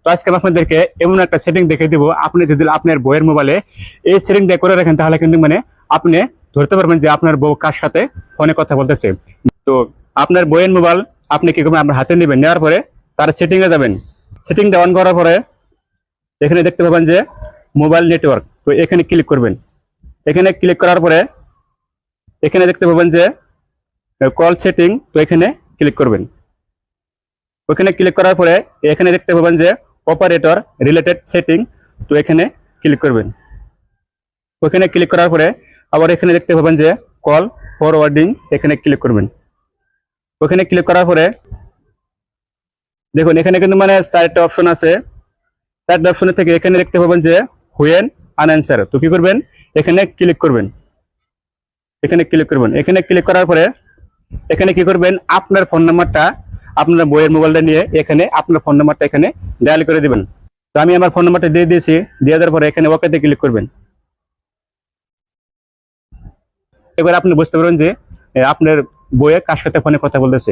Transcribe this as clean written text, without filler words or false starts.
তো আজকে আমি আপনাদেরকে এমন একটা সেটিং দেখে দিব, আপনি যদি আপনার বইয়ের মোবাইলে এই সেটিংটা করে রাখেন তাহলে কিন্তু মানে আপনি ধরতে পারবেন যে আপনার বউ কার সাথে ফোনে কথা বলতেছে। তো আপনার বইয়ের মোবাইল আপনি কি করবেন, আপনার হাতে নেবেন, নেওয়ার পরে তার সেটিং এ যাবেন। সেটিংটা অন করার পরে এখানে দেখতে পাবেন যে মোবাইল নেটওয়ার্ক, তো এখানে ক্লিক করবেন। এখানে ক্লিক করার পরে এখানে দেখতে পাবেন যে কল সেটিং, তো এখানে ক্লিক করবেন। ওখানে ক্লিক করার পরে এখানে দেখতে পাবেন যে অপারেটর রিলেটেড সেটিং, তো এখানে ক্লিক করবেন। ওখানে ক্লিক করার পরে আবার এখানে দেখতে পাবেন যে কল ফরওয়ার্ডিং, এখানে ক্লিক করবেন। ওখানে ক্লিক করার পরে দেখুন এখানে কিন্তু মানে চারটা অপশন আছে। চারটা অপশনের থেকে এখানে দেখতে পাবেন যে হুয়েন আনআনসার, তো কি করবেন, এখানে ক্লিক করবেন। এখানে ক্লিক করবেন। এখানে ক্লিক করার পরে এখানে কি করবেন, আপনার ফোন নাম্বারটা, আপনার বইয়ের মোবাইলটা নিয়ে এখানে আপনার ফোন নাম্বারটা এখানে ডায়াল করে দিবেন। তো আমি আমার ফোন নাম্বারটা দিয়ে দিয়েছি, দিয়ে দেওয়ার পরে এখানে ওকেতে ক্লিক করবেন। এবার আপনি বুঝতে পারবেন যে আপনার বইয়ে কার সাথে ফোনে কথা বলতেছে।